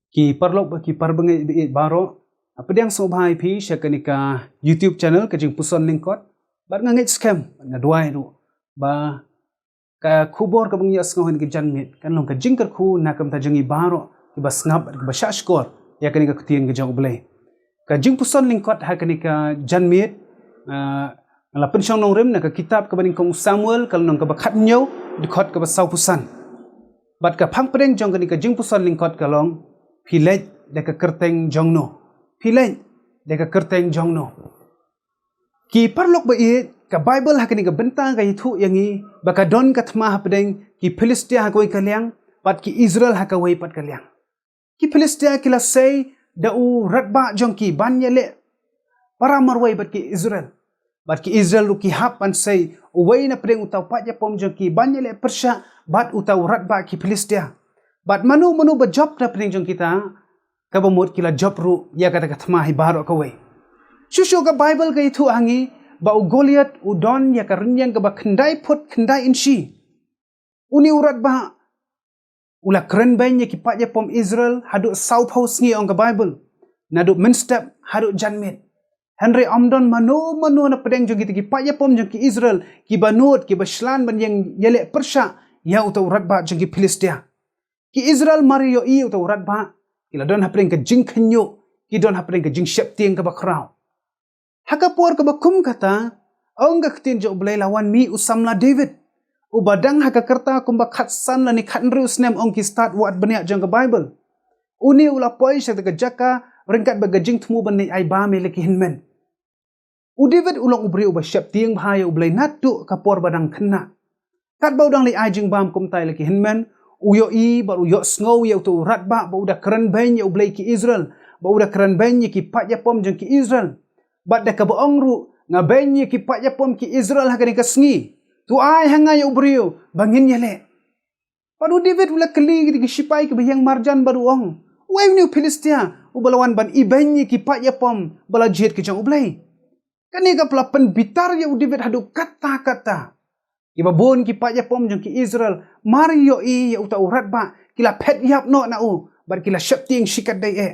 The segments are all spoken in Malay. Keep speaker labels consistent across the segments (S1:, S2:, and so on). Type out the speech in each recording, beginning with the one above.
S1: Ki parlok ki parbangai bi baro apediang so bhai phi shakanika YouTube channel kajing puson lingkot bat ngangit scam ngadwai ru ba ka khubor ka bangya sngohen ki janmit kan long ka jingkar khu nakam ta jangi baro ki bas ngap ba shashkor ya kanika kutien ke jong blai ka jing puson lingkot ha kanika janmit la pensyong nong rem na ka kitab ka baning kong Samuel kal nong ka ba khat nyau dikhot ka ba sau pusan bat ka phang pedeng jong kanika jing puson lingkot kalong Pilej deka kerteng jongno. Pilej deka kerteng jongno. Ki parlok ba iit ka Bible hakani ka bentang ka itu yangi baka don ka thma hapdeng ki Philistia hakoi kalyang pat ki Israel hakawai pat kalyang. Ki Philistia kila say da u ratba jong ki banyele para marwai bat ki Israel. Bat ki Israel ru ki hap pan say uwai na pedeng utaw pat ya pom jong ki banyele persya bat utaw ratba ki Philistia. Bat manu ba job na pening jong kita kabamut kila job ru ya kata kathma hi baro kawai. Shusho ka Bible ka itu hangi ba u Goliath u don ya ka renyang ka ba kendai put kendai inshi. Uni urat ba ula keren bain ya ki pat ya pom Israel haduk South House ngi ong ka Bible. Naduk Minstep haduk Janmit. Henry Amdon manu na pedeng jong kita ki pat ya pom jong ki Israel ki banut ki baslan ban yang yelek persya ya utaw urat ba jong ki Philistia. Ki Israel mari yo i utaw urat ba kila don hapring ka jing khenyo ki don hapring ka jing syep tieng ka bakraw hakapor ka bakum kata ong ka ktin jo blai lawan mi usamla David u badang haka kerta kum ba khatsan la ni khatnru snem ong ki start wat baniak jong ka Bible uni ula poi syata ka jaka rengkat ba gajing thmu ban ai ba me leki hinmen u David ulong ubri u ba syep tieng bhaya u blai natu kapor badang khna kat baudang li ai jing bam kum tai leki hinmen uyo i baru yo snow ya tu ratba ba udah keren bain ya ublai ki Israel ba udah keren bain ya ki pat ya pom jeng ki Israel bat da ka baong ru nga bain ya ki pat ya pom ki Israel hakani ka sngi tu ai hanga ya ubrio bangin ya le baru David ula keli ki sipai ki bayang marjan baru ong wai ni Philistia u balawan ban i bain ya ki pat ya pom bala jihad ki jang ublai kani ka pelapen bitar ya David hadu kata-kata Iba bon ki pat ya pom jong ki Israel mari yo i ya uta urat ba kila pet yap no na u bar kila syapting shikat dai e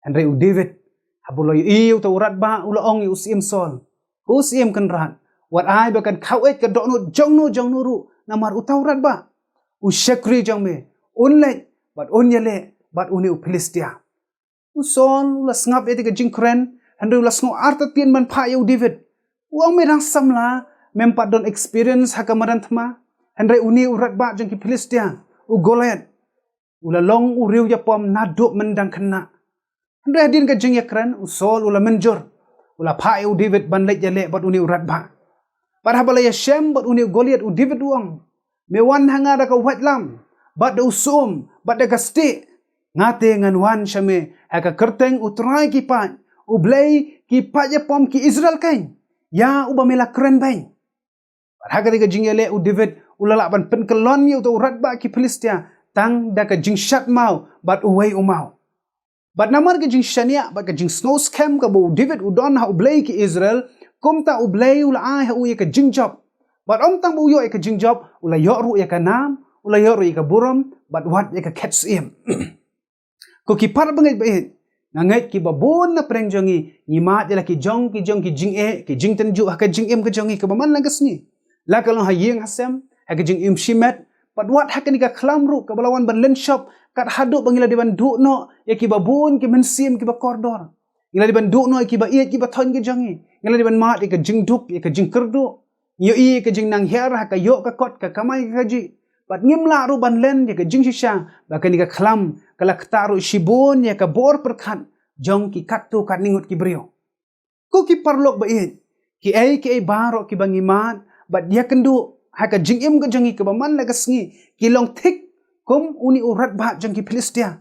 S1: Henry u David habulo yo i uta urat ba ula ong yu sim sol u sim kan rat wat ai ba kan khawet ka do no jong no ru namar uta urat ba u shakri jong me unle bat unyale bat uni u Philistia u son la snap e ka jingkren Henry la sngo arta tien man pha yo David u ong me rang samla mempat don experience hakamaran thma Henry uni urat ba jong ki Philistia u Goliath ula long u riu ya pom naduk mendang kena Henry hadin ka jeng yakran u sol ula menjur ula pha u David ban lek ya le bat uni urat ba par habala ya Shem bat uni Goliath u David uang mewan hanga da ka wat lam bat da usum bat da ka sti ngate ngan wan shame haka kerteng u trai ki pa u blai ki pa ya pom ki Israel kain ya u ba mela keren bain Haga ka jing yale u David ulala ban pen kelon yu tu urat ba ki Philistia tang da ka jing shat mau bat uwai umau bat namar ka jing shania bat ka jing snow scam ka bu David u don ha u blai ki Israel kum ta u blai ula ai ha u ya ka jing job bat om tang bu yo ya ka jing job ula yo ru ya ka nam ula yo ru ya ka buram bat wat ya ka catch im ko ki par bangai ba ngangai ki babon na preng jongi ni ma ya ki jong ki jing e ki jing tan ju ha ka jing im ka jongi ka man lang kasni la kalong hayeng hasem hakajing im shimet padwat hakani ka khlamru ka balawan ban len shop kat hadu bangila di ban du no ya ki babun ki mensim ki ba kordor ngila di ban du no ki ba iet ki ba thon ki jangi ngila di ban mat ka jing duk ka jing kerdu yo i ka jing nang her ha ka yo ka kot ka kamai ka ji pat ngimla ru ban len ya ka jing shisha ba kani ka khlam kala ktaru shibon ya ka bor perkhat jong ki katu kat ningut ki brio ko ki parlok ba iet ki ai baro ki bangimat bat dia kendu haka jing im ka jangi ka baman la ka sngi kilong thik kum uni urat ba jang ki Philistia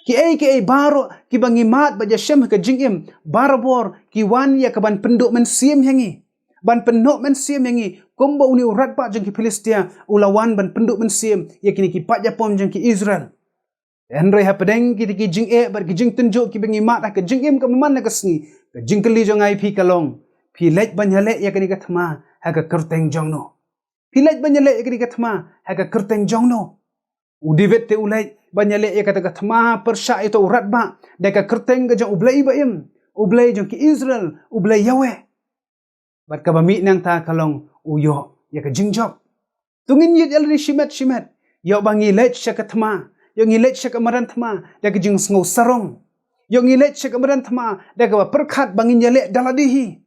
S1: ki ai baro ki bangimat ba jashem ka jing im barbor ki wan ya ka ban penduk men sim yangi ban penduk men sim yangi kum ba uni urat ba jang ki Philistia ulawan ban penduk men sim ya kini ki pat ya pom jang ki Israel Henry ha pedeng ki jing e bar ki jing tenjuk ki bangimat ka jing im ka baman la ka sngi ka jing kali jong ai phi kalong phi lek banyale ya kini ka thma haka kerteng jongno. Pilaj banyale ikri katma haka kerteng jongno. U David te ulai banyale ya kata tma persya itu urat ba deka kerteng ke jong ublei baim ublei jong ki Israel ublei Yahweh bat ka bami nang ta kalong uyo ya ka jingjob tungin yit alri shimet yo bangi lech sya ka tma yo ngilet sya ka maran tma deka jing sngo sarong yo ngilet sya ka maran tma deka ba perkhat bangin yale daladihi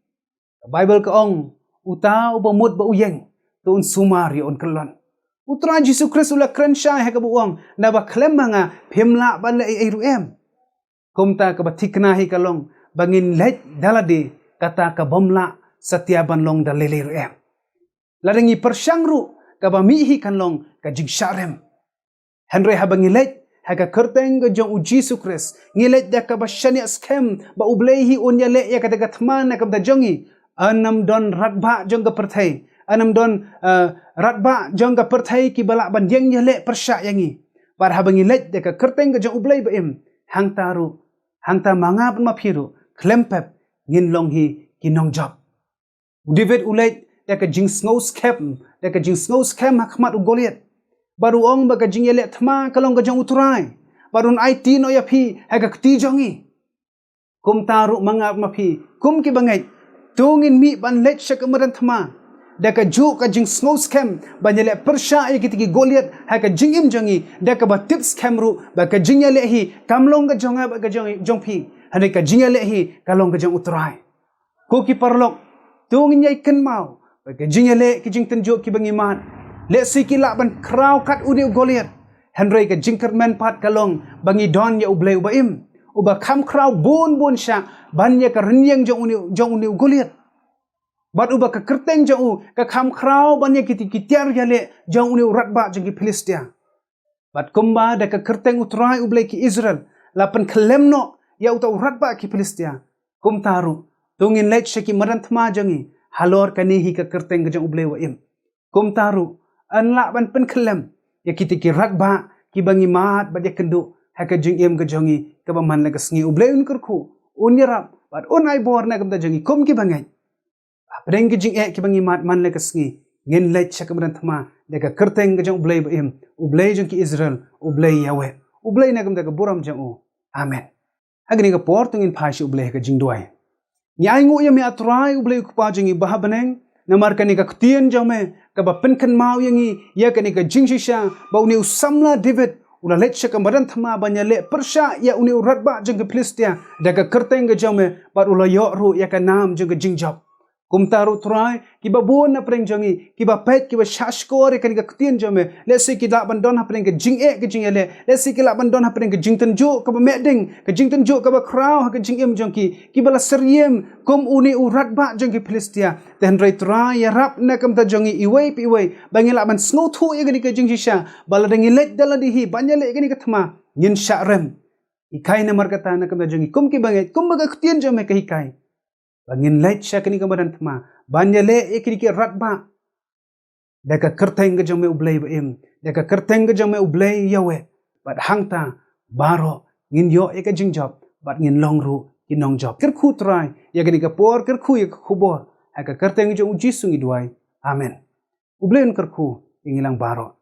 S1: Bible ka ong uta ubamut ba uyeng tuun sumar yo on kelon Utra Jesus Christ ula krensha heka buang na ba klemanga phemla ban le ai ruem kumta ka batikna hi kalong bangin lech dalade kata ka bomla satya ban long dalele ruem larengi persyangru ka ba mi hi kanlong ka jing sharem henre ha bangi lech heka kerteng ga jong Jesus Christ ngilet da ka ba shani skem ba ublehi onya le ya kata gatman na ka da jongi anam don ratba jong ka perthai anam don ratba jong ka perthai ki balak ban yeng le persya yangi par habangi lech de ka kerteng ka jong ublei baim hang ta manga pun maphiru klempep ngin long hi kinong job David ulait de ka jing sngo scam hakmat ugoliet baru ong ba ka jing le thma kalong ka jong uturai barun IT no ya phi ha ka ti jongi kum taru manga maphi kum ki bangai tungin mi ban lech sya kamaran thma deka ju ka jing snow scam banyale persya ya kitiki goliat ha ka jing im jangi deka ba tips scam ru ba ka jing le hi kamlong ka jonga ba ka jong phi hane ka jing le hi kalong ka jong utrai ko ki parlok tung nyai ken mau ba ka jing le ki jing tenjo ki bangi man le si ki la ban kraw kat udi goliat henry ka jing kermen pat kalong bangi don ya ublei ubaim uba kham kraw bun sya banya ka renyeng jong uni goliat Bat uba ka kerteng jauh ka kham kraw banya kiti kitiar yale jauh uni ratba jeng Filistia. Bat kumba da ka kerteng utrai ublei ki Israel lapan kelemno ya uta ratba ki Filistia. Kum taru tungin lech syaki maran thma jangi halor kanihi ka kerteng jeng ublei wa im. Kum taru an la ban pen kelem ya kiti ki ratba ki bangi mat bat ya kendu haka jeng im ka jangi ka baman la ka sngi ublei un kerku un yarap bat un ai bor na kam ta jangi kum ki bangai. Pedeng ke jing ki bangi mat man le kasngi ngin lech sya kamran thma de ka kerteng ke jong ublei baim ublei jong ki Israel ublei Yahweh ublei na kam da ka buram jong u amen agni ka por tungin phashi ublei ka jing duai ni ai ngu ya me atrai ublei ku pa jing ba baneng na mar ka ni ka ktien jong me ka ba pen kan mau yangi ya ka ni ka jing shisha ba uni usamla David ula lech sya kamran thma banya le persya ya uni ratba jong ki Filistia da ka kerteng ke jong me ba ula yo ru ya ka nam jong ka jing job kum taru trai kiba bon na preng jongi kiba pet kiba shashkor kan ka ktien jome lesi ki la ban don ha preng ke jing ke jing ele lesi ki la ban don ha preng ke jing tenjo ka ba meding ke jing tenjo ka ba kraw ka jing em jongki kiba la seriem kum uni urat ba jongki Filistia ten rai trai ya rap na kam ta jongi iwei bangila ban snow thu ye ke jing shisha bala dengi let daladihi banyale ke thma ngin sharem ikai na markata na kam ta jongi kum ki bangai kum ba ka ktien jome ka hikai Bangin lech sya kini kamaran thma banyale ekri ki ratba deka kerteng ke jome ublei baim deka kerteng ke jome ublei Yahweh bat hangta baro ngin yo eka jingjob bat ngin longru kinong job kerku trai ya kini ka por kerku ya khubor eka kerteng ke jong jisu ngi duai amen ublei kerku ingilang baro